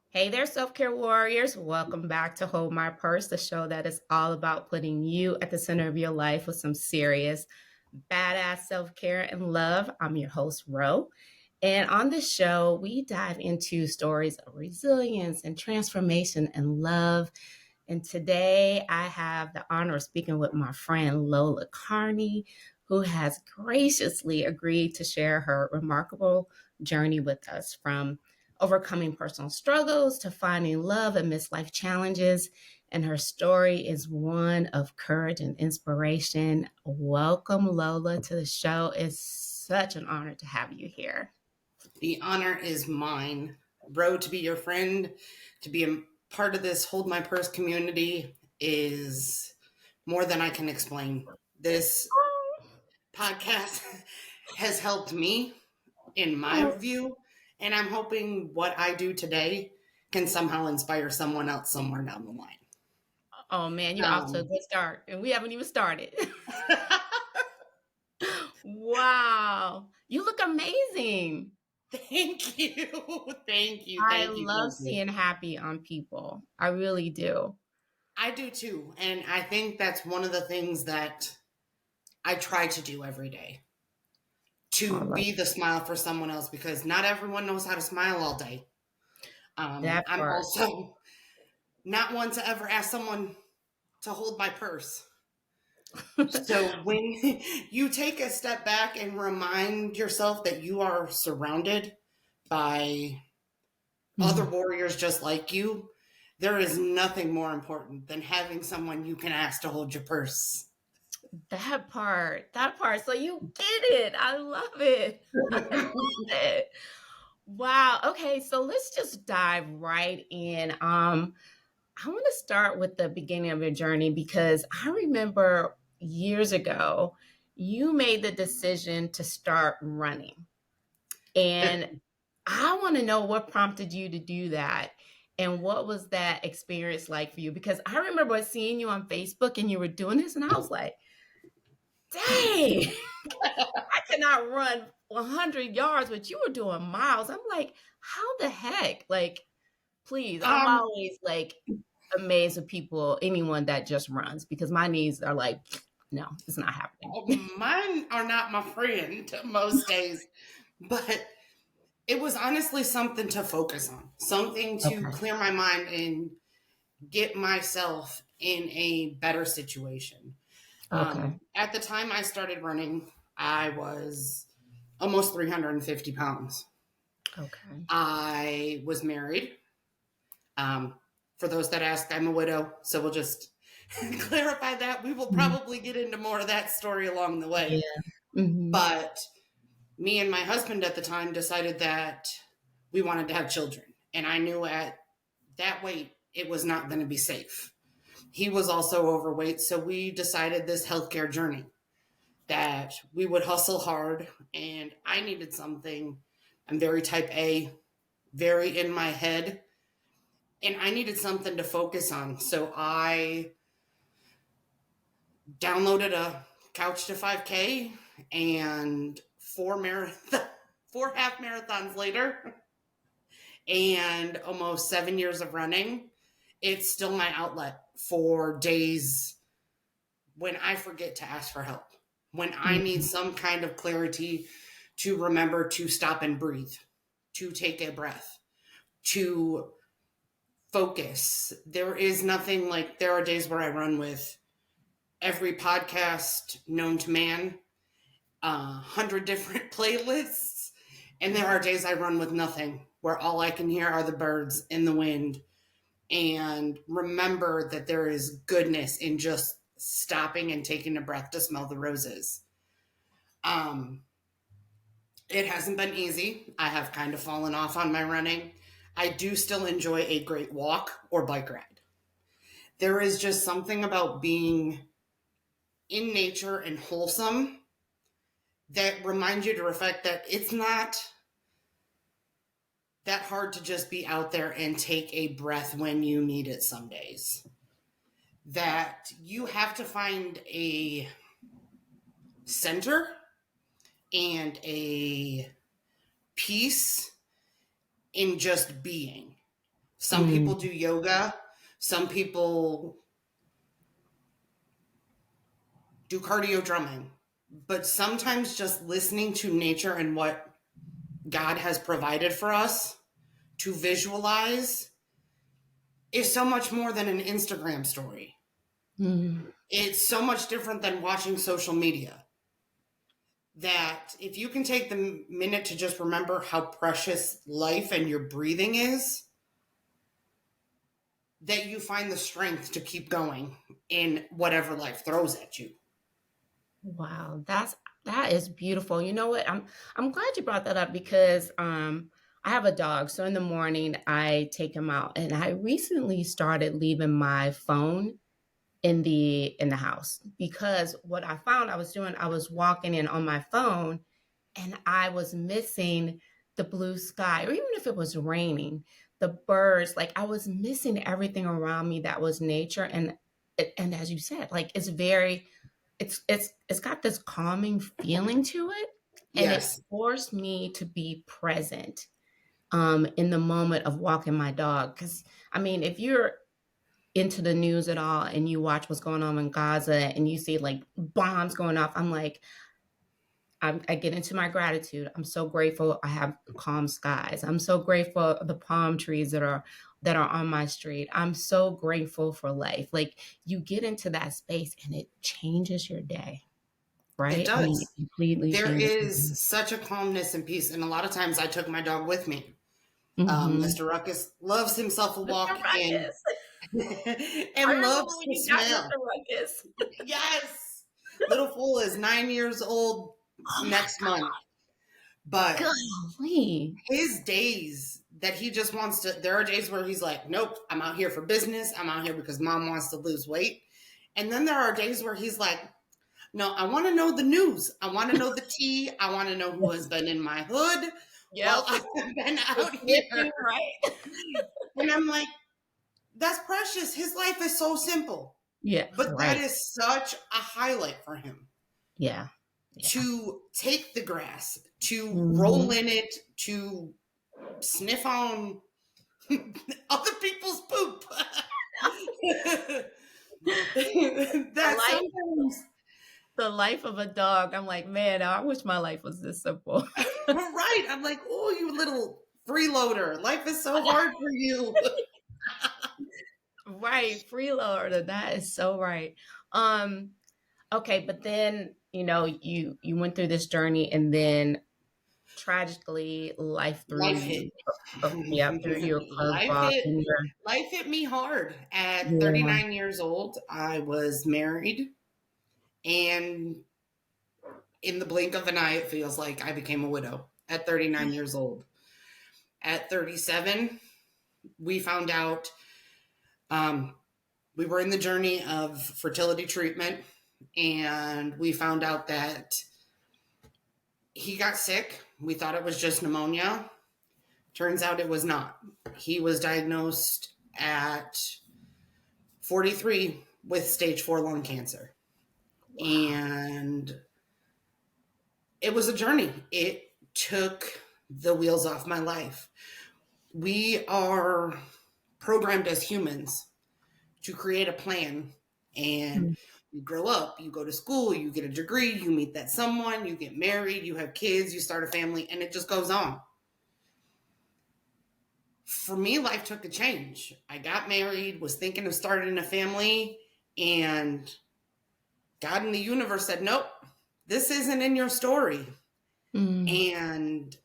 Hey there, self care warriors. Welcome back to Hold My Purse, the show that is all about putting you at the center of your life with some serious, badass self care and love. I'm your host, Ro. And on this show, we dive into stories of resilience and transformation and love. And today, I have the honor of speaking with my friend Lola Carney, who has graciously agreed to share her remarkable journey with us from overcoming personal struggles to finding love amidst life challenges. And her story is one of courage and inspiration. Welcome, Lola, to the show. It's such an honor to have you here. The honor is mine, bro. To be your friend, to be a part of this Hold My Purse community is more than I can explain. This podcast has helped me in my view, and I'm hoping what I do today can somehow inspire someone else somewhere down the line. Oh man, you're off to a good start, and we haven't even started. Wow, you look amazing. Thank you. Thank you. I Thank you. love Thank you. seeing happy on people. I really do. I do too. And I think that's one of the things that I try to do every day, I to love be the smile for someone else, because not everyone knows how to smile all day. that I'm part. also not one to ever ask someone to hold my purse. So when you take a step back and remind yourself that you are surrounded by other warriors just like you, there is nothing more important than having someone you can ask to hold your purse. That part. So you get it. I love it. I love it. Wow. Okay, so let's just dive right in. I want to start with the beginning of your journey because I remember years ago you made the decision to start running. And I want to know what prompted you to do that and what was that experience like for you? Because I remember seeing you on Facebook and you were doing this, and I was like, dang, I cannot run 100 yards, but you were doing miles. I'm like, how the heck? Like, please, I'm um, always like amazed with people, anyone that just runs, because my knees are like, no, it's not happening. Mine are not my friend most days, but it was honestly something to focus on, something to Okay. clear my mind and get myself in a better situation. Okay. At the time I started running, I was almost 350 pounds. Okay. I was married. For those that ask, I'm a widow, so we'll just clarify that. We will Mhm. probably get into more of that story along the way. Yeah. Hmm. But me and my husband at the time decided that we wanted to have children. And I knew at that weight, it was not going to be safe. He was also overweight. So we decided this healthcare journey that we would hustle hard. And I needed something. I'm very type A, very in my head. And I needed something to focus on. So I downloaded a Couch to 5K, and four half marathons later, and almost 7 years of running, it's still my outlet for days when I forget to ask for help, when I need some kind of clarity to remember to stop and breathe, to take a breath, to focus. There is nothing like, there are days where I run with every podcast known to man, 100 different playlists. And there are days I run with nothing, where all I can hear are the birds and the wind, and remember that there is goodness in just stopping and taking a breath to smell the roses. Um, it hasn't been easy. I have kind of fallen off on my running. I do still enjoy a great walk or bike ride. There is just something about being in nature and wholesome that reminds you to reflect that it's not that hard to just be out there and take a breath when you need it some days. That you have to find a center and a peace in just being. Some Mm. people do yoga, some people do cardio drumming, but sometimes just listening to nature and what God has provided for us to visualize is so much more than an Instagram story. Mm. It's so much different than watching social media. That if you can take the minute to just remember how precious life and your breathing is, that you find the strength to keep going in whatever life throws at you. Wow, that is beautiful. You know what? I'm glad you brought that up because I have a dog. So in the morning I take him out and I recently started leaving my phone in the house because what I found I was doing, I was walking in on my phone and I was missing the blue sky, or even if it was raining, the birds, like I was missing everything around me that was nature. And as you said, like it's very it's got this calming feeling to it. And it Yes. forced me to be present in the moment of walking my dog. Because I mean, if you're into the news at all and you watch what's going on in Gaza and you see like bombs going off, I'm like, I get into my gratitude. I'm so grateful I have calm skies. I'm so grateful for the palm trees that are on my street. I'm so grateful for life. Like you get into that space and it changes your day, It right? I mean, it does. completely There changes your day. is such a calmness and peace. And a lot of times I took my dog with me. Mhm. Mr. Ruckus loves himself a Mr. walk and Ruckus. I and remember loves when to you got smell. Mr. Ruckus. Yes. Little fool is 9 years old Oh my next month. But golly. his days that he just wants to, there are days where he's like, nope, I'm out here for business. I'm out here because mom wants to lose weight. And then there are days where he's like, no, I want to know the news. I want to know the tea. I want to know who has been in my hood while Yep. I've been It's out slipping, here. right? And I'm like, that's precious. His life is so simple. Yeah, But that right. is such a highlight for him Yeah. Yeah. to take the grass, to roll Mhm. in it, to sniff on other people's poop. The That life sometimes, the life of a dog. I'm like, man, I wish my life was this simple. right? I'm like, oh, you little freeloader. Life is so hard for you. Right, freeloader. That is so right. Um, okay, but then, you went through this journey and then tragically life threw Life hit. you yeah, threw you a life curveball hit. in your Life hit me hard. At yeah. 39 years old, I was married, and in the blink of an eye, it feels like I became a widow at 39 years old. At 37, we found out um, we were in the journey of fertility treatment, and we found out that he got sick. We thought it was just pneumonia. Turns out it was not. He was diagnosed at 43 with stage 4 lung cancer. Wow. And it was a journey. It took the wheels off my life. We are programmed as humans to create a plan, and Mm. you grow up, you go to school, you get a degree, you meet that someone, you get married, you have kids, you start a family, and it just goes on. For me, life took a change. I got married, was thinking of starting a family, and God in the universe said, nope, this isn't in your story. Mm. And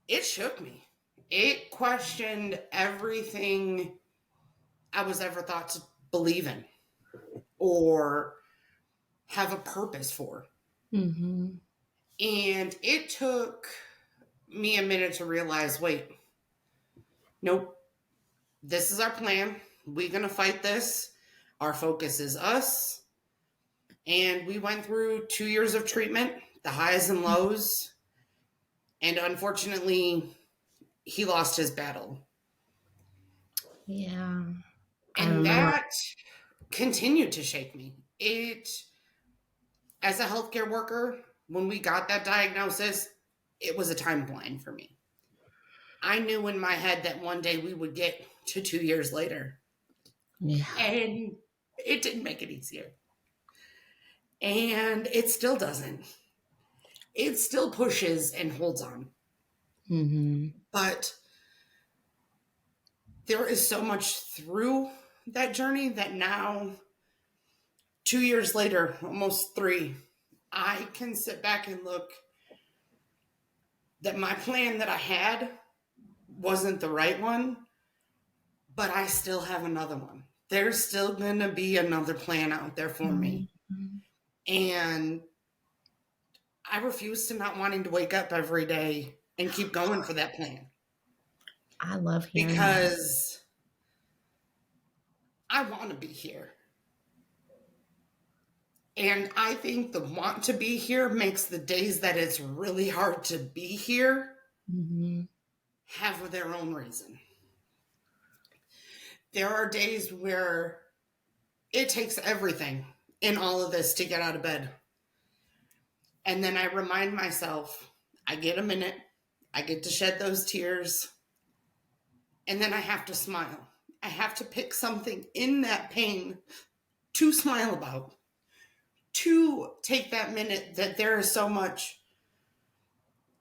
it shook me. It questioned everything I was ever thought to believe in or have a purpose for. Mhm. And it took me a minute to realize, wait, nope, this is our plan. We're going to fight this. Our focus is us. And we went through 2 years of treatment, the highs and lows. And unfortunately, he lost his battle. Yeah. I And remember. that continued to shake me. It, as a healthcare worker, when we got that diagnosis, it was a timeline for me. I knew in my head that one day we would get to 2 years later. Yeah. And it didn't make it easier. And it still doesn't. It still pushes and holds on. Mm-hmm. But there is so much through that journey that now, 2 years later, almost three, I can sit back and look that my plan that I had wasn't the right one, but I still have another one. There's still going to be another plan out there for me. Mm-hmm. And I refuse to not wanting to wake up every day and keep going for that plan. I love hearing that. Because I want to be here. And I think the want to be here makes the days that it's really hard to be here Mm-hmm. have their own reason. There are days where it takes everything in all of this to get out of bed. And then I remind myself, I get a minute, I get to shed those tears, and then I have to smile. I have to pick something in that pain to smile about, to take that minute that there is so much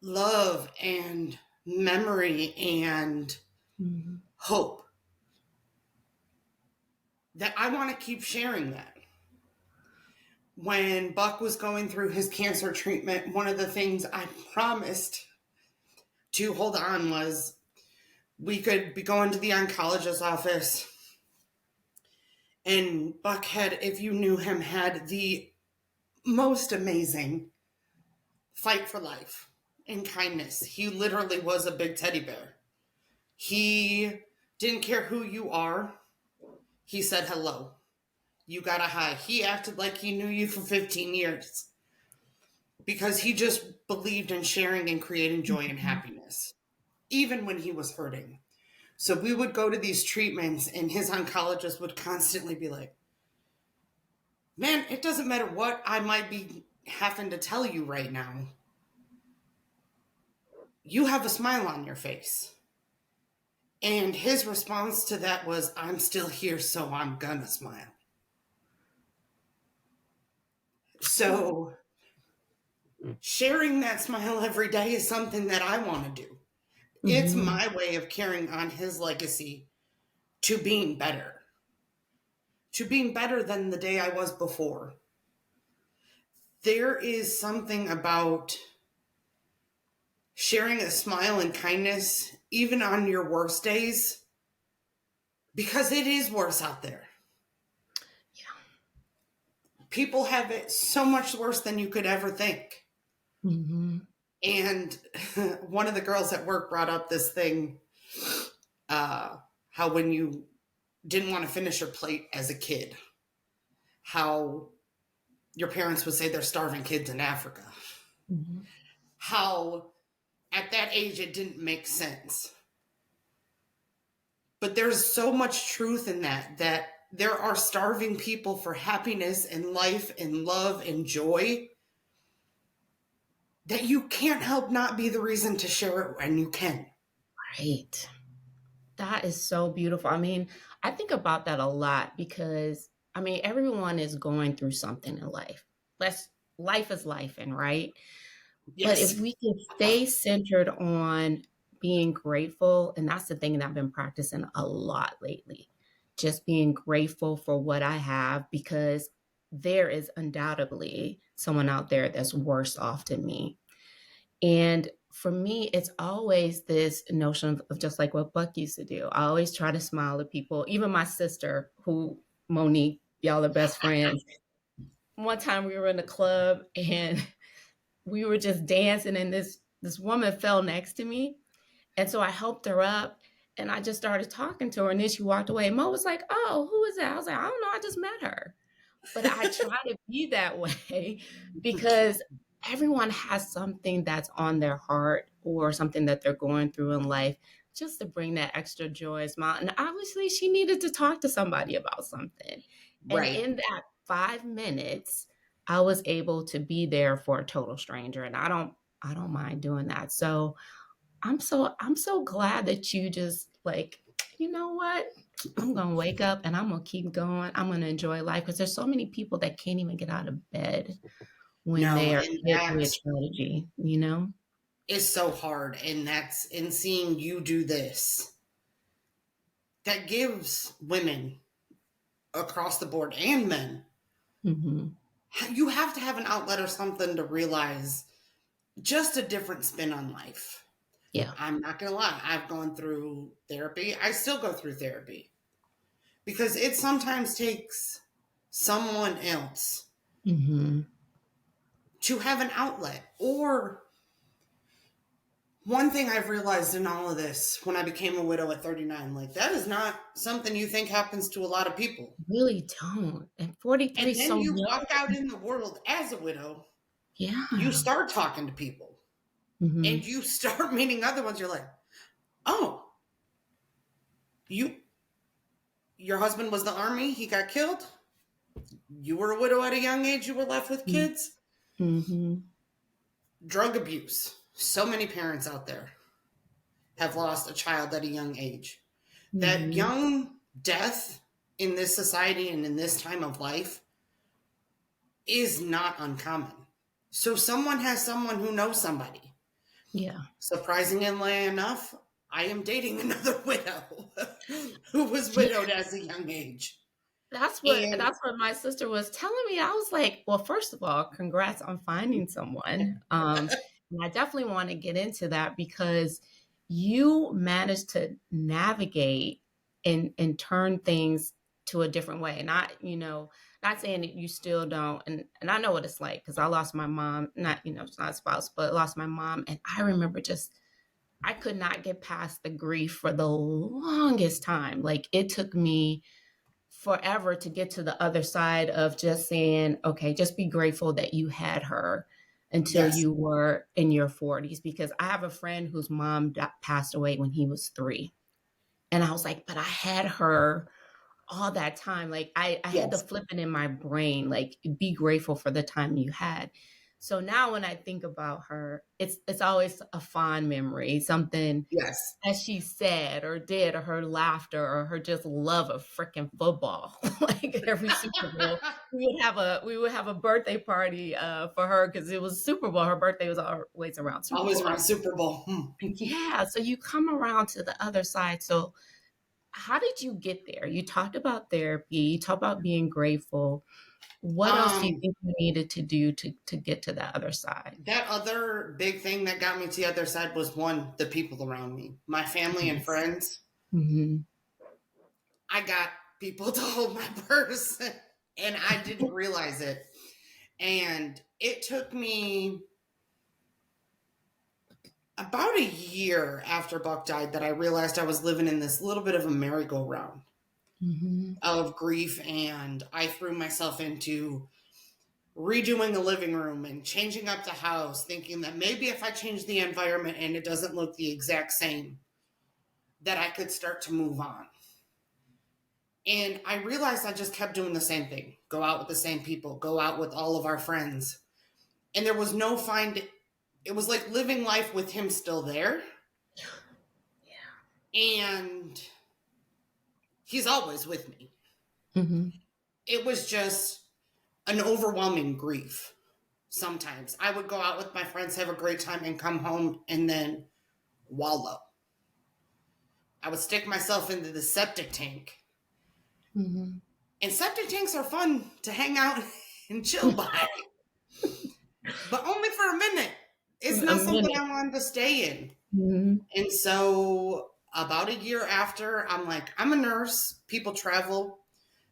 love and memory and Mm-hmm. hope that I want to keep sharing that. When Buck was going through his cancer treatment, one of the things I promised to hold on was we could be going to the oncologist's office, and Buck had, if you knew him, had the most amazing fight for life and kindness. He literally was a big teddy bear. He didn't care who you are. He said hello. You got a hi. He acted like he knew you for 15 years because he just believed in sharing and creating joy and happiness, even when he was hurting. So we would go to these treatments, and his oncologist would constantly be like, man, it doesn't matter what I might be having to tell you right now. You have a smile on your face. And his response to that was, I'm still here, so I'm gonna smile. So sharing that smile every day is something that I want to do. It's Mm-hmm. my way of carrying on his legacy to being better than the day I was before. There is something about sharing a smile and kindness, even on your worst days, because it is worse out there. Yeah. People have it so much worse than you could ever think. Mm-hmm. And one of the girls at work brought up this thing, how when you didn't want to finish your plate as a kid, how your parents would say they're starving kids in Africa. Mm-hmm. How at that age it didn't make sense. But there's so much truth in that there are starving people for happiness and life and love and joy, that you can't help not be the reason to share it when you can. Right. That is so beautiful. I mean, I think about that a lot because I mean, everyone is going through something in life. Let's Life is life, and right. But if Yes. we can stay centered on being grateful, and that's the thing that I've been practicing a lot lately, just being grateful for what I have because there is undoubtedly someone out there that's worse off than me. And for me, it's always this notion of just like what Buck used to do. I always try to smile at people, even my sister, who Monique, y'all are best friends. One time we were in a club and we were just dancing, and this woman fell next to me. And so I helped her up and I just started talking to her. And then she walked away. Mo was like, "Oh, who is that?" I was like, "I don't know. I just met her." But I try to be that way because everyone has something that's on their heart or something that they're going through in life, just to bring that extra joy and smile. And obviously, she needed to talk to somebody about something. And Right. in that 5 minutes, I was able to be there for a total stranger. And I don't mind doing that. So I'm so glad that you just like, you know what? I'm gonna wake up and I'm gonna keep going. I'm gonna enjoy life because there's so many people that can't even get out of bed when No, they are and hit that with tragedy, you know? is so hard. And that's in seeing you do this, that gives women across the board and men, Hmm. you have to have an outlet or something to realize just a different spin on life. Yeah. I'm not going to lie. I've gone through therapy. I still go through therapy because it sometimes takes someone else Hmm. to have an outlet. Or one thing I've realized in all of this when I became a widow at 39, like that is not something you think happens to a lot of people. Really don't. And 43 And is then so you young. walk out in the world as a widow, you Yeah. start talking to people Hmm. and you start meeting other ones. You're like, oh, you, your husband was the army, he got killed. You were a widow at a young age, you were left with kids. Hmm. Drug abuse. So many parents out there have lost a child at a young age. That Hmm. young death in this society and in this time of life is not uncommon. So someone has someone who knows somebody. Yeah. Surprisingly enough, I am dating another widow who was Yeah. widowed as a young age. That's what And that's what my sister was telling me. I was like, well, first of all, congrats on finding someone. And I definitely want to get into that because you managed to navigate and turn things to a different way. Not, not saying that you still don't, and I know what it's like because I lost my mom, not, it's not a spouse, but lost my mom. And I remember just I could not get past the grief for the longest time. Like it took me forever to get to the other side of just saying, okay, just be grateful that you had her until yes, you were in your 40s. Because I have a friend whose mom passed away when he was 3. And I was like, but I had her all that time. Like I had to yes, flip it in my brain, like be grateful for the time you had. So now when I think about her, it's always a fond memory, something yes. as she said or did, or her laughter, or her just love of freaking football. Like every Super Bowl, we would have a birthday party for her because it was Super Bowl. Her birthday was always around Super Always Bowl. around Super Bowl. Yeah, so you come around to the other side. So how did you get there? You talked about therapy. You talked about being grateful. What else do you Um, think you needed to do to get to that other side? that other big thing that got me to the other side was one, the people around me, my family and Yes. friends. Hmm. I got people to hold my purse and I didn't realize it. And it took me about a year after Buck died that I realized I was living in this little bit of a merry-go-round Hmm. of grief. And I threw myself into redoing the living room and changing up the house, thinking that maybe if I change the environment and it doesn't look the exact same, that I could start to move on. And I realized I just kept doing the same thing, go out with the same people, go out with all of our friends. And there was no it was like living life with him still there. And he's always with me. Yeah. Hmm. It was just an overwhelming grief. Sometimes I would go out with my friends, have a great time, and come home and then wallow. I would stick myself into the septic tank. Hmm. And septic tanks are fun to hang out and chill by, but only for a minute. It's A not something minute. I wanted to stay in. Mhm. And so, about a year after, I'm like, I'm a nurse. People travel.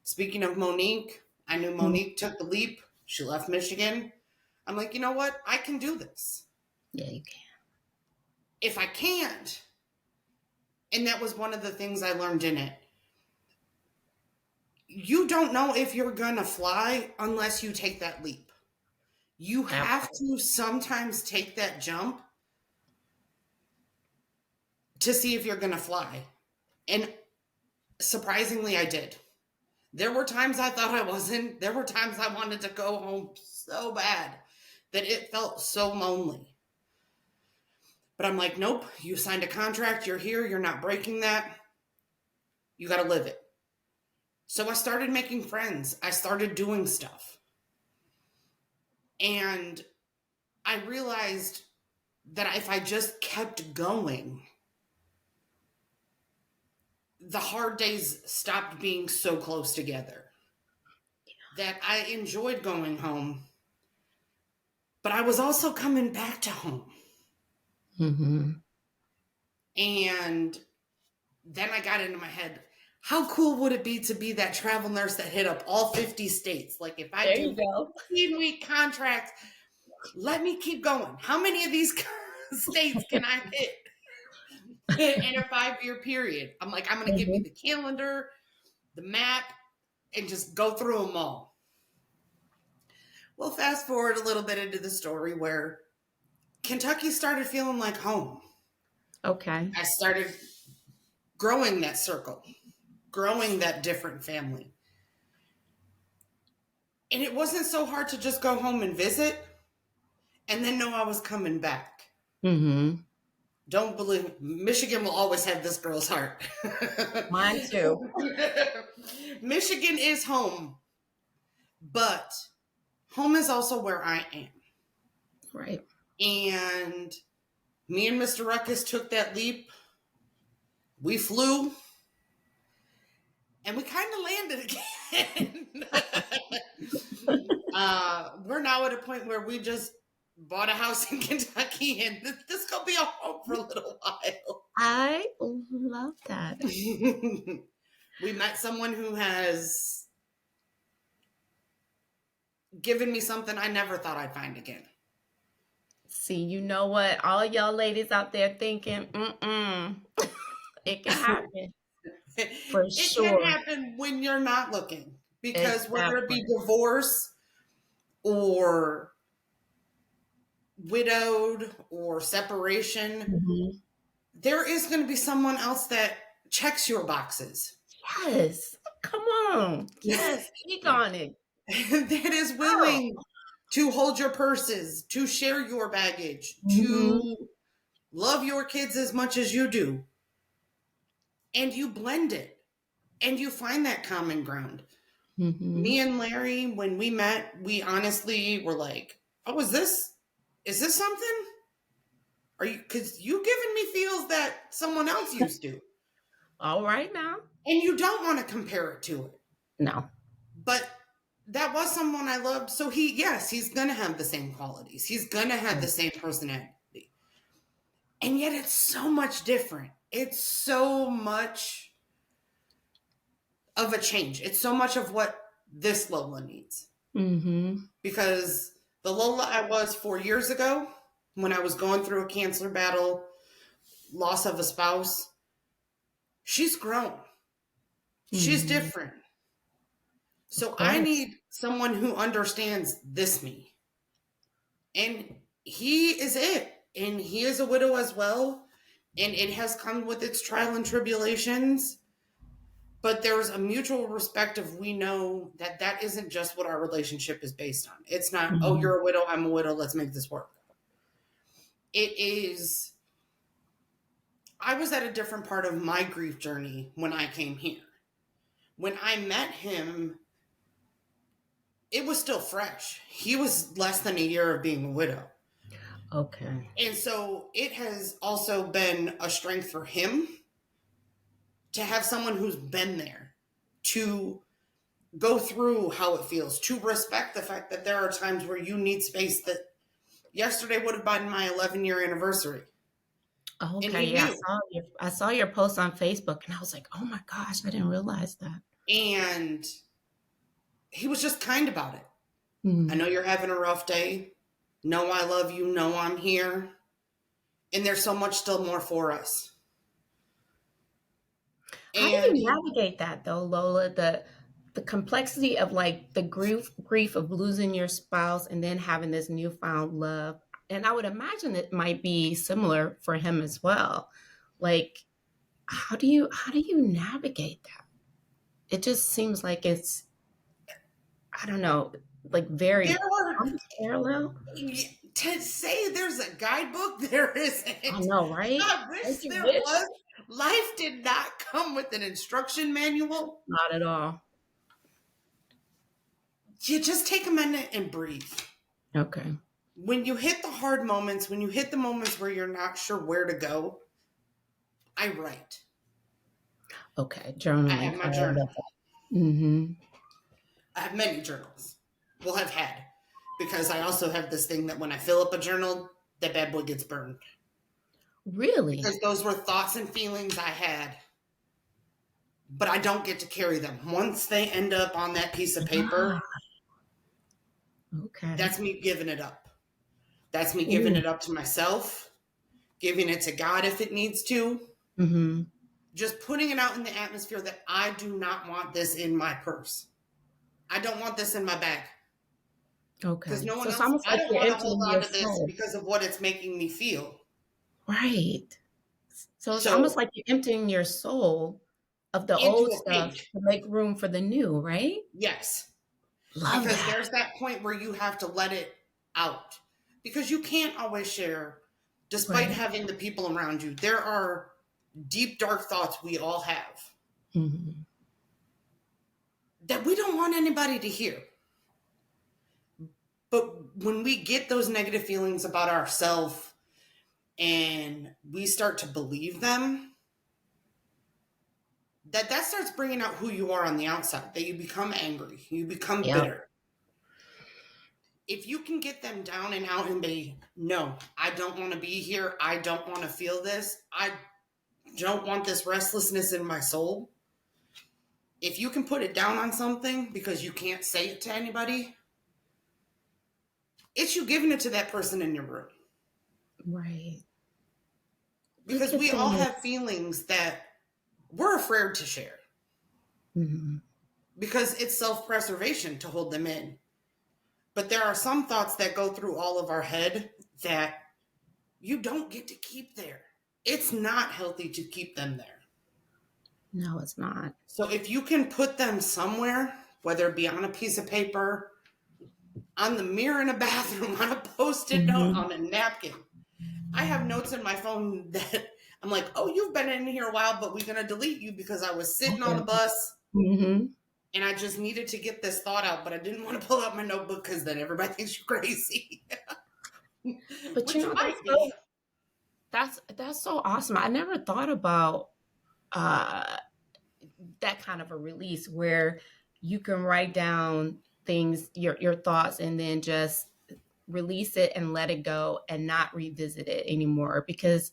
Speaking of Monique, I knew Mhm. Monique took the leap. She left Michigan. I'm like, you know what? I can do this. Yeah, you can. If I can't, and that was one of the things I learned in it, you don't know if you're going to fly unless you take that leap. You have Absolutely. to sometimes take that jump to see if you're going to fly. And surprisingly, I did. There were times I thought I wasn't. There were times I wanted to go home so bad that it felt so lonely. But I'm like, nope, you signed a contract, you're here, you're not breaking that. You got to live it. So I started making friends. I started doing stuff. And I realized that if I just kept going, the hard days stopped being so close together. That I enjoyed going home, but I was also coming back to home. Mm-hmm. And then I got into my head, how cool would it be to be that travel nurse that hit up all 50 states? Like if I There do you go. 15-week contracts, let me keep going. How many of these states can I hit in a 5-year period? I'm like, I'm going to give me Mm-hmm. the calendar, the map, and just go through them all. Well, fast forward a little bit into the story where Kentucky started feeling like home. Okay. I started growing that circle, growing that different family. And it wasn't so hard to just go home and visit and then know I was coming back. Mm-hmm. Don't believe Michigan will always have this girl's heart. Mine too. Michigan is home, but home is also where I am. Right. And me and Mr. Ruckus took that leap. We flew and we kind of landed again. We're now at a point where we just bought a house in Kentucky, and this gonna be a home for a little while. I love that. We met someone who has given me something I never thought I'd find again. See, you know what? All y'all ladies out there thinking, it can happen for It can sure. happen when you're not looking, because whether it be Exactly. divorce or widowed or separation, Mm-hmm. there is going to be someone else that checks your boxes. Yes. Come on. Yes. Speak on it. That is Girl. willing to hold your purses, to share your baggage, Mm-hmm. to love your kids as much as you do. And you blend it and you find that common ground. Mm-hmm. Me and Larry, when we met, we honestly were like, oh, is this something? Are you, because you giving me feels that someone else used to. All right now. And you don't want to compare it to it. No. But that was someone I loved. So he's going to have the same qualities. He's going to have the same personality. And yet it's so much different. It's so much of a change. It's so much of what this Lola needs. Mm-hmm. Because the Lola I was 4 years ago, when I was going through a cancer battle, loss of a spouse, she's grown. She's Mm-hmm. different. Of So I course. need someone who understands this me. And he is it. And he is a widow as well. And it has come with its trial and tribulations. But there's a mutual respect of, we know that that isn't just what our relationship is based on. It's not, oh, Mm-hmm. you're a widow, I'm a widow, let's make this work. It is, I was at a different part of my grief journey when I came here. When I met him, it was still fresh. He was less than a year of being a widow. Okay. And so it has also been a strength for him to have someone who's been there, to go through how it feels, to respect the fact that there are times where you need space. That yesterday would have been my 11-year anniversary. And Okay. he Yeah. knew. I saw your post on Facebook and I was like, oh my gosh, I didn't realize that. And he was just kind about it. I Mm. know you're having a rough day. Know I love you. Know I'm here. And there's so much still more for us. How do And you navigate that though, Lola? The complexity of like the grief of losing your spouse and then having this newfound love. And I would imagine it might be similar for him as well. Like, how do you navigate that? It just seems like it's, I don't know, like there very were almost parallel. to say there's a guidebook, there isn't. I know, right? I Don't wish you there wish? was. Life did not come with an instruction manual. Not at all. You just take a minute and breathe. Okay. When you hit the hard moments, when you hit the moments where you're not sure where to go, I write. Okay. I Journaling. have my journal. Mm-hmm. I have many journals. Well, I've had. Because I also have this thing that when I fill up a journal, that bad boy gets burned. Really? Because those were thoughts and feelings I had. But I don't get to carry them. Once they end up on that piece of paper, okay. That's me giving it up. That's me giving Ooh. it up to myself, giving it to God if it needs to. Mm-hmm. Just putting it out in the atmosphere that I do not want this in my purse. I don't want this in my bag. Okay. Because no one So it's else, almost I like don't you're want to hold emptying on your to this soul. because of what it's making me feel. Right. So it's almost So like you're emptying your soul of the into old a stuff page. to make room for the new, right? Yes. Love Because that. there's that point where you have to let it out. Because you can't always share, despite Right. having the people around you. There are deep, dark thoughts we all have Mm-hmm. that we don't want anybody to hear. But when we get those negative feelings about ourselves and we start to believe them, that starts bringing out who you are on the outside, that you become angry, you become Yep. bitter. If you can get them down and out and be, no, I don't want to be here. I don't want to feel this. I don't want this restlessness in my soul. If you can put it down on something because you can't say it to anybody, it's you giving it to that person in your room. Right. Because we all have feelings that we're afraid to share. Mm-hmm. Because it's self-preservation to hold them in. But there are some thoughts that go through all of our head that you don't get to keep there. It's not healthy to keep them there. No, it's not. So if you can put them somewhere, whether it be on a piece of paper, on the mirror in a bathroom, on a post-it note, on a napkin. I have notes in my phone that I'm like, oh, you've been in here a while, but we're going to delete you because I was sitting on the bus and I just needed to get this thought out, but I didn't want to pull out my notebook because then everybody thinks you're crazy. But Which you know, might be. that's so awesome. I never thought about that kind of a release where you can write down things, your thoughts, and then just release it and let it go and not revisit it anymore, because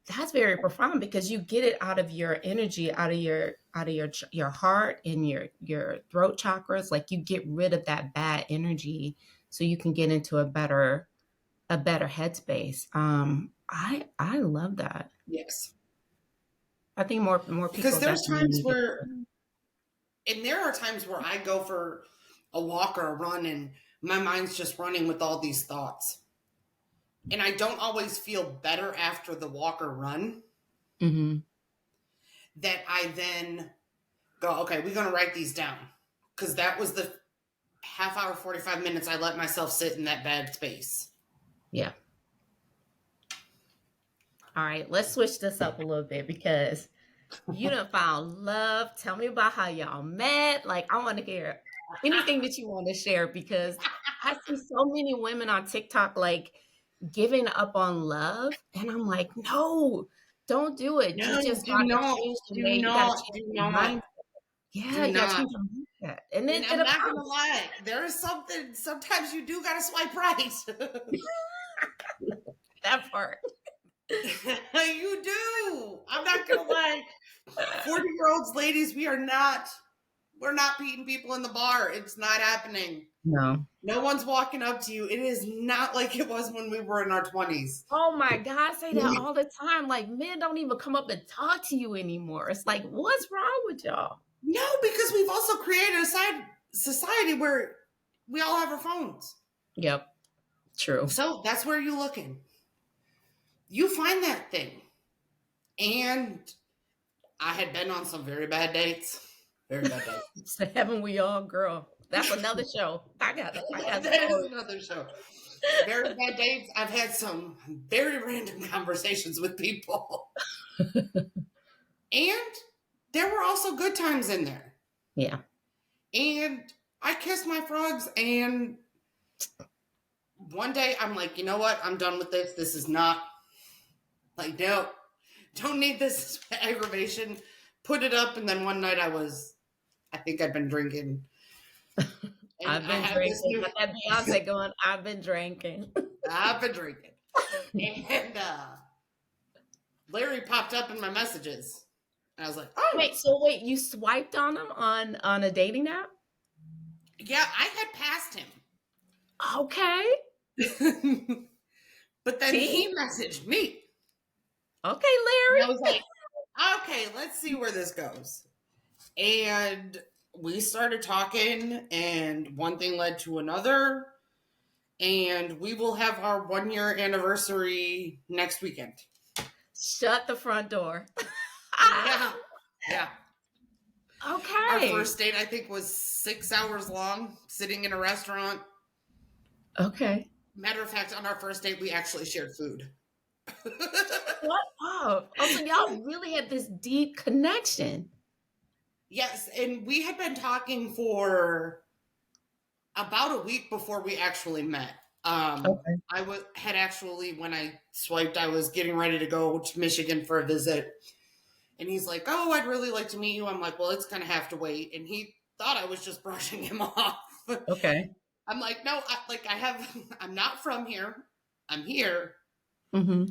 that's very profound, because you get it out of your energy, out of your heart and your throat chakras. Like, you get rid of that bad energy so you can get into a better headspace. I love that. Yes. I think more people Because there's definitely times need to. where, and there are times where I go for a walk or a run and my mind's just running with all these thoughts. And I don't always feel better after the walk or run. Mm-hmm. That I then go, okay, we're going to write these down. Because that was the half hour, 45 minutes I let myself sit in that bad space. Yeah. All right, let's switch this up a little bit, because you done found love. Tell me about how y'all met. Like, I want to hear anything that you want to share, because I see so many women on TikTok like giving up on love, and I'm like, no, don't do it. You No, just do gotta not, change the do way. You gotta not, change do your not, mindset. Yeah, do you gotta not. change your mindset, and then And I'm it'll not going to come. lie. There is something, sometimes you do got to swipe right. That part. You do. I'm not going to lie. 40-year-olds, ladies, we're not beating people in the bar. It's not happening. No. No one's walking up to you. It is not like it was when we were in our 20s. Oh my God, I say that all the time. Like, men don't even come up and talk to you anymore. It's like, what's wrong with y'all? No, because we've also created a society where we all have our phones. Yep. True. So that's where you're looking. You find that thing. And I had been on some very bad dates. Very bad dates. So haven't we all, girl? That's another show. I got That is another show. Very bad dates. I've had some very random conversations with people. And there were also good times in there. Yeah. And I kissed my frogs. And one day I'm like, you know what? I'm done with this. This is not like, no, don't need this aggravation. Put it up. And then one night I think I'd been drinking. And I've I been have this drinking. new, Got that Beyonce going. I've been drinking. I've been drinking. And Larry popped up in my messages. And I was like, oh, Wait, you swiped on him on a dating app? yeah, I had passed Okay. him. But then See? he messaged me. Okay, And I Larry. was like, okay, let's see where this goes. And we started talking, and one thing led to another. And we will have our 1 year anniversary next weekend. Shut the front door. Yeah. Yeah. Okay. Our first date, I think, was 6 hours long, sitting in a restaurant. Okay. Matter of fact, on our first date, we actually shared food. What up? Oh, so y'all really had this deep connection. Yes, and we had been talking for about a week before we actually met. Okay. Had actually, when I swiped, I was getting ready to go to Michigan for a visit, and he's like, "Oh, I'd really like to meet you." I'm like, "Well, it's gonna have to wait." And he thought I was just brushing him off. Okay. I'm like, "No, I'm not from here. I'm here, Mm-hmm.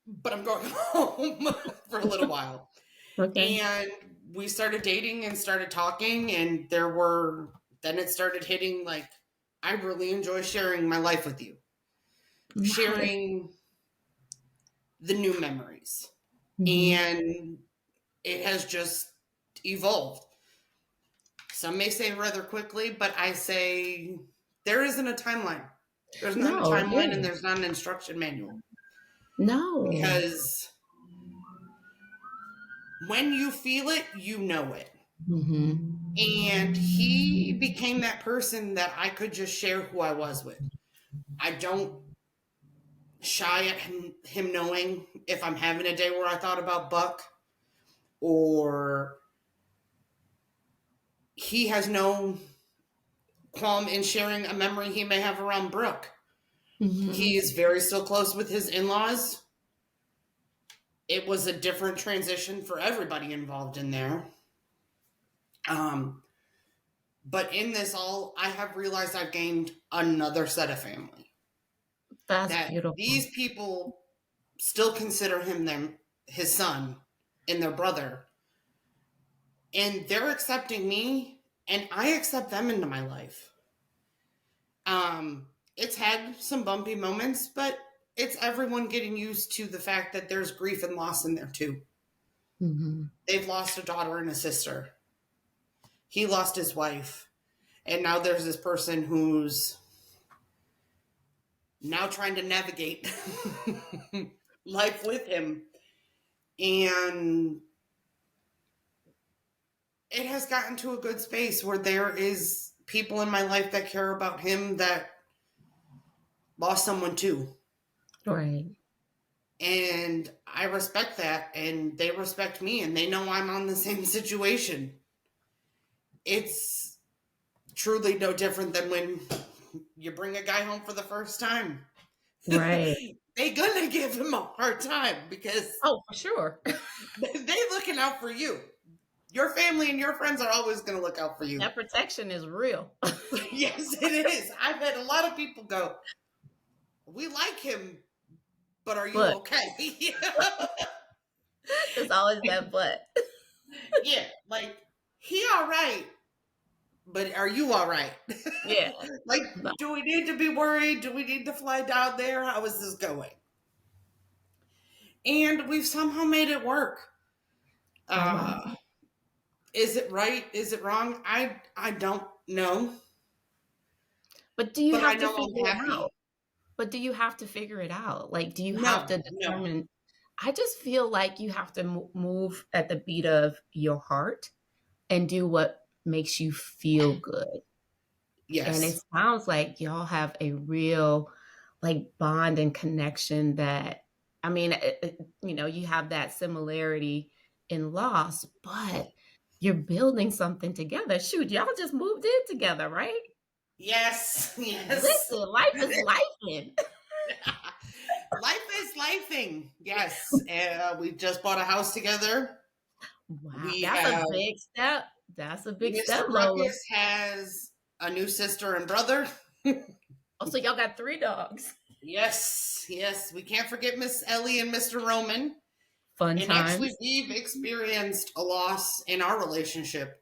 but I'm going home for a little while." Okay. And we started dating and started talking, and then it started hitting like, I really enjoy sharing my life with you, Nice. sharing the new memories. Mm-hmm. And it has just evolved. Some may say rather quickly, but I say there isn't a timeline. There's not a No, timeline, and yeah. there's not an instruction manual. No. Because when you feel it, you know it. Mm-hmm. And he became that person that I could just share who I was with. I don't shy at him knowing if I'm having a day where I thought about Buck, or he has no qualm in sharing a memory he may have around Brooke. Mm-hmm. He is very still close with his in-laws. It was a different transition for everybody involved in there. But in this all, I have realized I've gained another set of family. That's That beautiful. these people still consider his son and their brother. And they're accepting me, and I accept them into my life. It's had some bumpy moments, but it's everyone getting used to the fact that there's grief and loss in there too. Mm-hmm. They've lost a daughter and a sister. He lost his wife. And now there's this person who's now trying to navigate life with him. And it has gotten to a good space where there is people in my life that care about him that lost someone too. Right. And I respect that, and they respect me, and they know I'm on the same situation. It's truly no different than when you bring a guy home for the first time. Right. They gonna give him a hard time because Oh, for sure. they looking out for you. Your family and your friends are always gonna look out for you. That protection is real. Yes, it is. I've had a lot of people go, "We like him, but are you But okay?" there's always that but. Yeah, like, he all right, but are you all right? Yeah. Like, do we need to be worried? Do we need to fly down there? How is this going? And we've somehow made it work. Oh, wow. Is it right? Is it wrong? I don't know, But do you but I have to know I'm figure it happy. out? But do you have to figure it out? Like, do you have No, to no. determine? I just feel like you have to move at the beat of your heart and do what makes you feel good. And it Yes. sounds like y'all have a real like bond and connection that, I mean, you have that similarity in loss, but you're building something together. Shoot, y'all just moved in together, right? Yes. Yes. Listen, life is life. Life is lifing. Yes. We just bought a house together. Wow, We that's a have big step. That's a big step, Mr. Lola. Ruckus has a new sister and brother. Oh, so y'all got 3 dogs. Yes. Yes. We can't forget Miss Ellie and Mr. Roman. Fun And actually, times. we've experienced a loss in our relationship.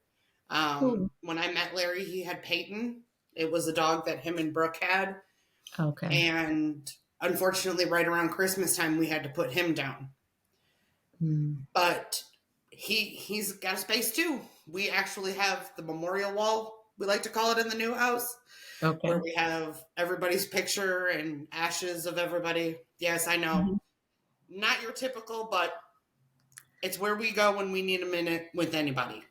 Ooh, When I met Larry, he had Peyton. It was a dog that him and Brooke had. okay. And unfortunately, right around Christmas time, we had to put him down. Mm, But he's got a space too. We actually have the memorial wall, we like to call it, in the new house, where okay. we have everybody's picture and ashes of everybody. Yes, I know. Mhm. Not your typical, but it's where we go when we need a minute with anybody.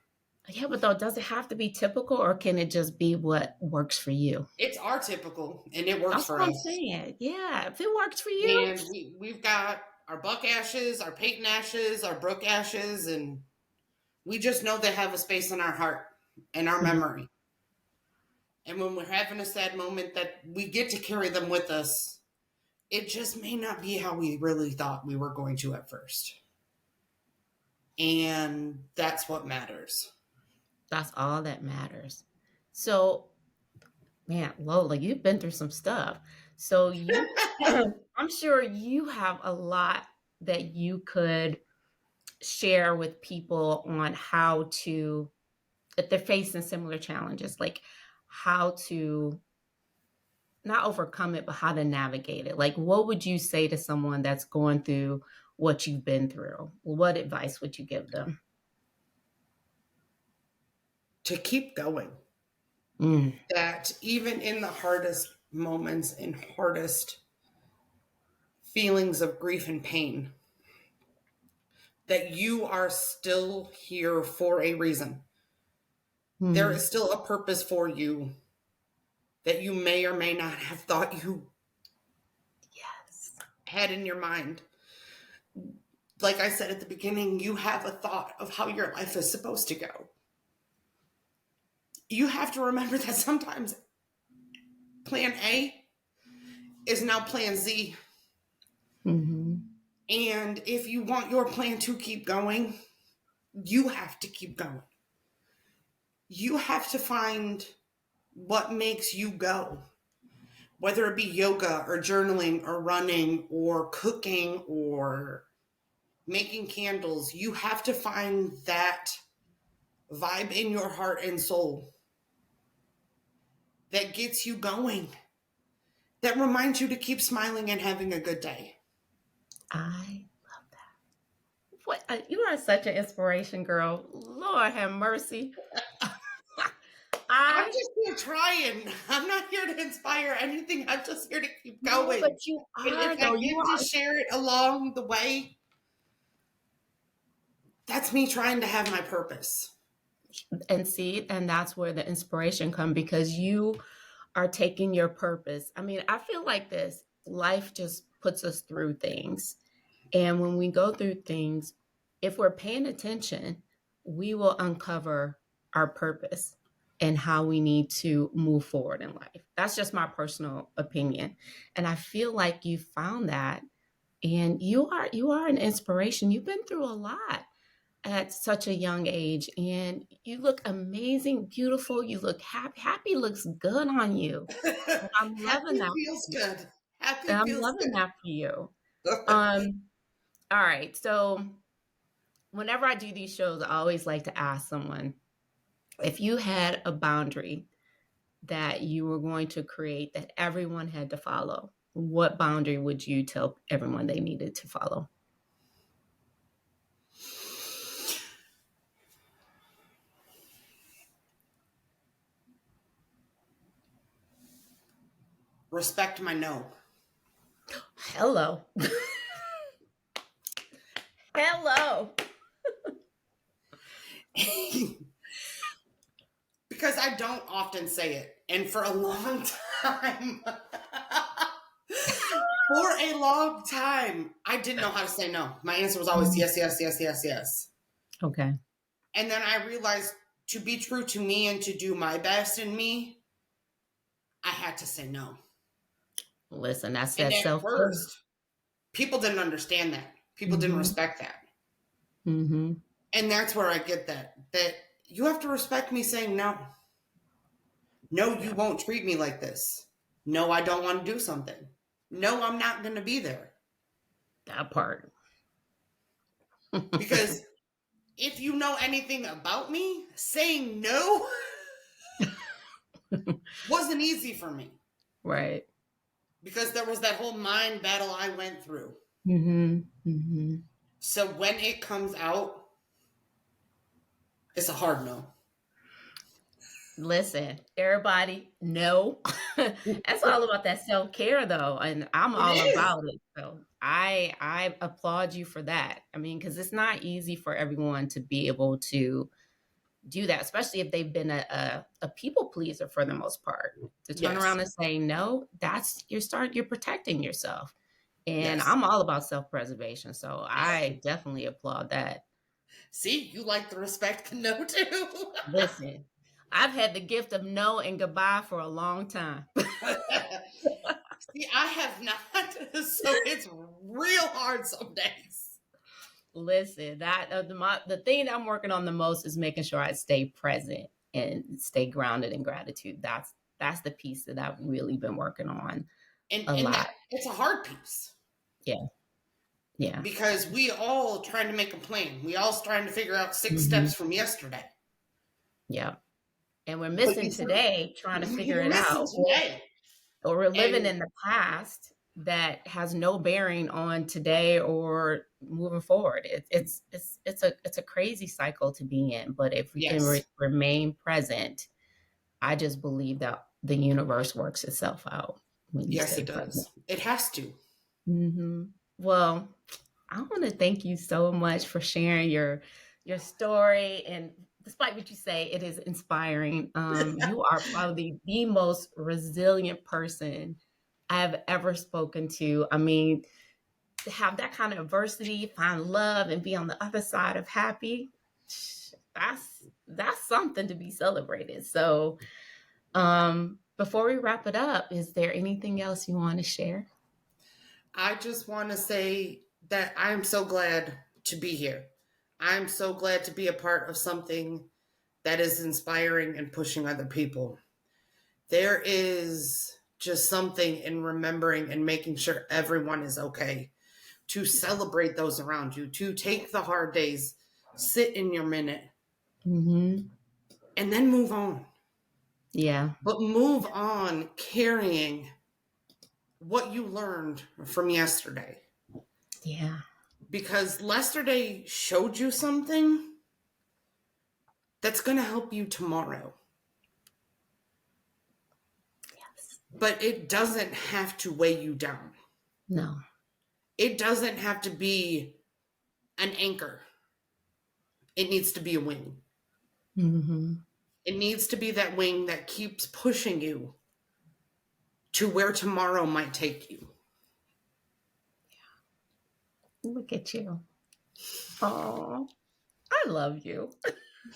Yeah, but though, does it have to be typical or can it just be what works for you? It's our typical, and it works That's for what I'm us. saying. Yeah, if it works for you. And we've got our Buck ashes, our Peyton ashes, our Brooke ashes, and we just know they have a space in our heart and our Mhm. memory. And when we're having a sad moment, that we get to carry them with us. It just may not be how we really thought we were going to at first. And that's what matters. That's all that matters. So, man, Lola, you've been through some stuff. So I'm sure you have a lot that you could share with people on how to, if they're facing similar challenges, like how to not overcome it, but how to navigate it. Like, what would you say to someone that's going through what you've been through? What advice would you give them? To keep going. Mm, That even in the hardest moments and hardest feelings of grief and pain, that you are still here for a reason. There mm, is still a purpose for you that you may or may not have thought you yes. had in your mind. Like I said at the beginning, you have a thought of how your life is supposed to go. You have to remember that sometimes plan A is now plan Z. Hmm. And if you want your plan to keep going, you have to keep going. You have to find what makes you go, whether it be yoga or journaling or running or cooking or making candles. You have to find that vibe in your heart and soul that gets you going, that reminds you to keep smiling and having a good day. I what you are such an inspiration, girl. Lord have mercy. I'm I just here trying. I'm not here to inspire anything. I'm just here to keep no, going. but you And if are I though. You get to are, share it along the way, that's me trying to have my purpose. and see, and that's where the inspiration come because you are taking your purpose. I mean, I feel like this life just puts us through things. And when we go through things, if we're paying attention, we will uncover our purpose and how we need to move forward in life. That's just my personal opinion. And I feel like you found that and you are an inspiration. You've been through a lot at such a young age and you look amazing, beautiful, you look happy. Happy looks good on you. And I'm loving Happy that. feels good. And Happy I'm feels loving that for you. good. Um all right. So whenever I do these shows, I always like to ask someone if you had a boundary that you were going to create that everyone had to follow, what boundary would you tell everyone they needed to follow? Respect my no. Hello. Hello. Because I don't often say it. And for a long time, I didn't know how to say no. My answer was always yes, yes, yes, yes, yes. Okay. And then I realized to be true to me and to do my best in me, I had to say no. Listen, that's And that at self-care. first, people didn't understand that. People didn't Mm-hmm. respect that. Mm-hmm. And that's where I get that you have to respect me saying no. No, you Yeah, won't treat me like this. No, I don't want to do something. No, I'm not going to be there. that part. Because if you know anything about me, saying no wasn't easy for me. Right. Because there was that whole mind battle I went through. Mm-hmm. Mm-hmm. So when it comes out, it's a hard no. Listen, everybody, no. That's all about that self-care though, and I'm It all is. about it. So I applaud you for that. I mean, because it's not easy for everyone to be able to do that, especially if they've been a people pleaser for the most part. To turn Yes. around and say no, you're protecting yourself. And Yes. I'm all about self-preservation. So I Hey, definitely applaud that. see, you like the respect the no too. Listen, I've had the gift of no and goodbye for a long time. See, I have not. So it's real hard some days. Listen, the thing that I'm working on the most is making sure I stay present and stay grounded in gratitude. That's the piece that I've really been working on a And lot. that it's a hard piece. Yeah, yeah, Because we all trying to make a plan. We all trying to figure out 6 steps hmm, from yesterday. yeah. And we're But missing today, trying to figure you're it missing out, or today. we're living And in the past that has no bearing on today or moving forward. It's a crazy cycle to be in. But if we can yes, remain present, I just believe that the universe works itself out when you yes, stay it present. does. It has to. Hmm. Well, I want to thank you so much for sharing your story. And despite what you say, it is inspiring. You are probably the most resilient person I have ever spoken to. I mean, to have that kind of adversity, find love, and be on the other side of happy, that's something to be celebrated. So, before we wrap it up, is there anything else you want to share? I just want to say that I'm so glad to be here. I'm so glad to be a part of something that is inspiring and pushing other people. There is just something in remembering and making sure everyone is okay, to celebrate those around you, to take the hard days, sit in your minute, Mm-hmm. and then move on. Yeah. But move on carrying what you learned from yesterday. Yeah. Because yesterday showed you something that's going to help you tomorrow. Yes. But it doesn't have to weigh you down. No. It doesn't have to be an anchor. It needs to be a wing. Mm-hmm. It needs to be that wing that keeps pushing you to where tomorrow might take you. Look at you. Oh, I love you.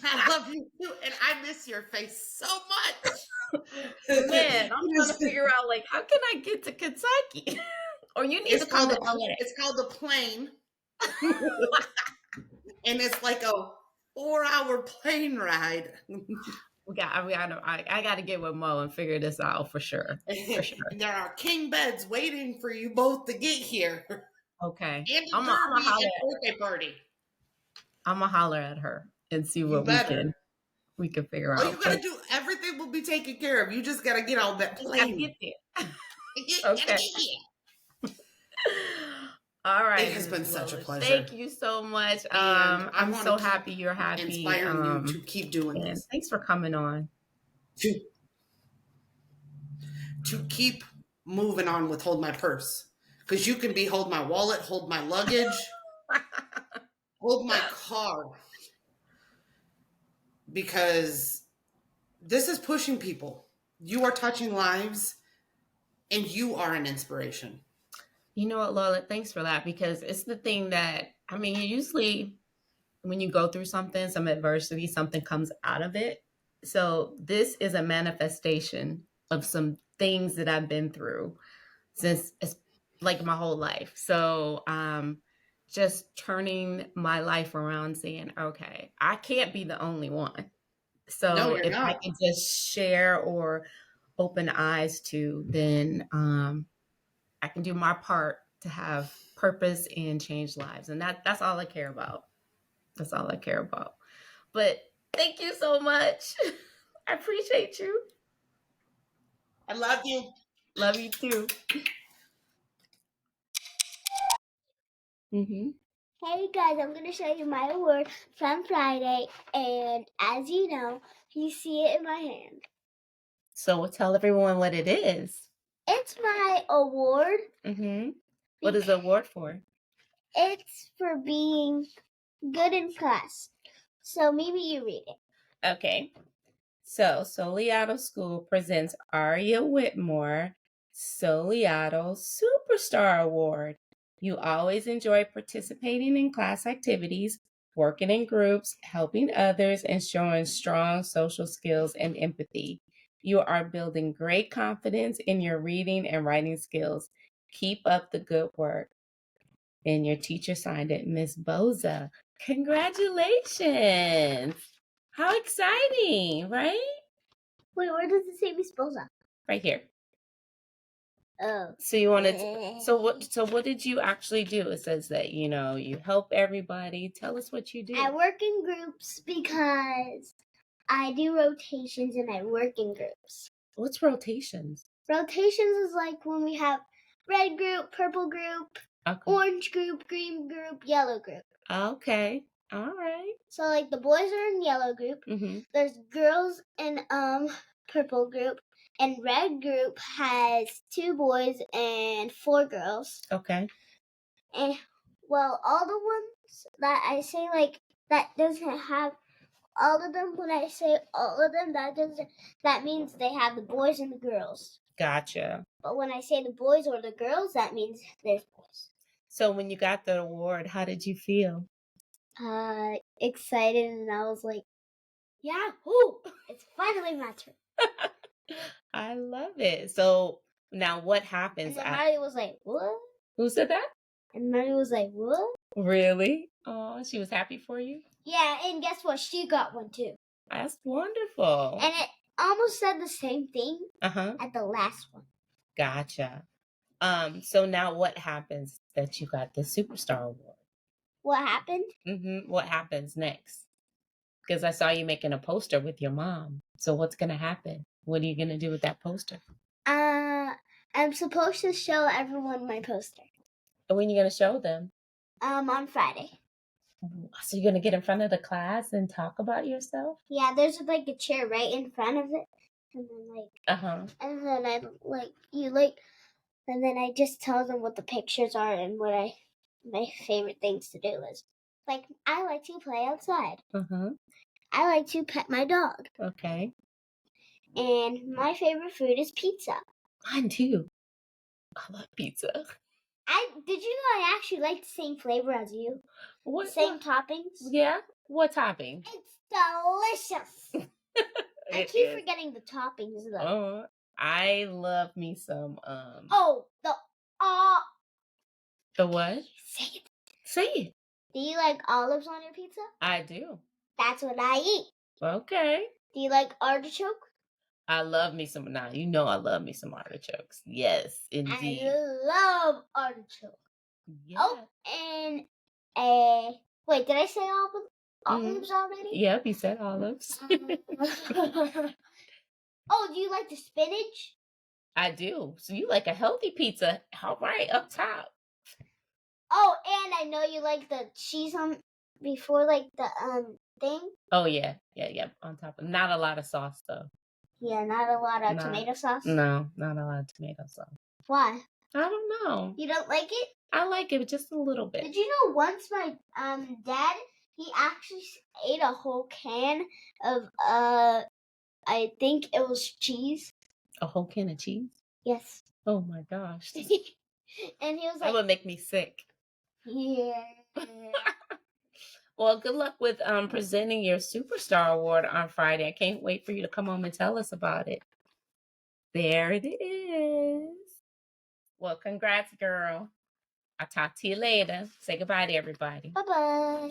I love you too, and I miss your face so much. Man, I'm trying to figure out like how can I get to Kentucky? Or you need to come to LA. It's called the plane, and it's like a 4 hour plane ride. I got to get with Mo and figure this out for sure. For sure. And there are king beds waiting for you both to get here, Okay. and a I'm derby and birthday party. gonna holler at her and see You what better. we can figure All you out. gotta But do, everything will be taken care of. You just gotta get on that just gotta plane. get there. You gotta Okay. get here. All It right, has been Mrs. such a Lola. pleasure. Thank you so much. And I I'm want so to keep happy you're happy. inspiring you to keep doing And this. thanks for coming on. To keep moving on with Hold My Purse. Because you can be hold my wallet, hold my luggage, hold my car. Because This is pushing people. You are touching lives, and you are an inspiration. You know what, Lola? Thanks for that, because it's the thing that, I mean, usually when you go through something, some adversity, something comes out of it. So this is a manifestation of some things that I've been through since it's like my whole life. So just turning my life around, saying, okay, I can't be the only one. No, So you're if I not. can just share or open eyes to, then I can do my part to have purpose and change lives. And that's all I care about. That's all I care about. But thank you so much. I appreciate you. I love you. Love you too. Hmm. Hey guys, I'm going to show you my award from Friday, and as you know, you see it in my hand. So we'll tell everyone what it is. It's my award. Mm-hmm. What is the award for? It's for being good in class. So maybe you read it. Okay. So Soliato School presents Aria Whitmore Soliato Superstar Award. You always enjoy participating in class activities, working in groups, helping others, and showing strong social skills and empathy. You are building great confidence in your reading and writing skills. Keep up the good work. And your teacher signed it, Miss Boza. Congratulations! How exciting, right? Wait, where does it say Miss Boza? Right here. Oh. So you wanted to, so what did you actually do? It says that, you help everybody. Tell us what you do. I work in groups because I do rotations and I work in groups. What's rotations? Rotations is like when we have red group, purple group, Okay. orange group, green group, yellow group. Okay. All right. So like the boys are in yellow group. Mm-hmm. There's girls in purple group, and red group has 2 boys and 4 girls. Okay. And well, all the ones that I say like that doesn't have all of them. When I say all of them, that means they have the boys and the girls. Gotcha. But when I say the boys or the girls, that means there's boys. So when you got the award, how did you feel? Excited, and I was like, Yahoo! It's finally my turn. I love it. So now what happens? And then Marty was like, what? Who said that? And Marty was like, what? Really? Oh, she was happy for you? Yeah, and guess what? She got one too. That's wonderful. And it almost said the same thing at the last one. Gotcha. So now what happens that you got the Superstar Award? What happened? Mm-hmm. What happens next? Because I saw you making a poster with your mom. So what's going to happen? What are you going to do with that poster? I'm supposed to show everyone my poster. And when are you going to show them? On Friday. So you're going to get in front of the class and talk about yourself? Yeah, there's like a chair right in front of it. And then and then and then I just tell them what the pictures are and what my favorite things to do is. Like, I like to play outside. I like to pet my dog. Okay. And my favorite food is pizza. Mine too. I love pizza. Did you know I actually like the same flavor as you? What? Same toppings? Yeah? What topping? It's delicious. I keep forgetting the toppings though. I love me some the what? Say it. Say it. Do you like olives on your pizza? I do. That's what I eat. Okay. Do you like artichoke? I love me some. Now you know I love me some artichokes. Yes, indeed. I love artichoke. Yeah. Oh, and wait, did I say olives already? Yep, you said olives. Oh, do you like the spinach? I do. So you like a healthy pizza, all right, up top. Oh, and I know you like the cheese on before, like the thing. Oh yeah, on top of. Not a lot of sauce though. Yeah, not a lot of tomato sauce? No, not a lot of tomato sauce. Why? I don't know. You don't like it? I like it just a little bit. Did you know once my dad, he actually ate a whole can of I think it was cheese. A whole can of cheese? Yes. Oh my gosh. And he was That like, would make me sick. yeah. Well, good luck with presenting your Superstar Award on Friday. I can't wait for you to come home and tell us about it. There it is. Well, congrats, girl. I'll talk to you later. Say goodbye to everybody. Bye-bye.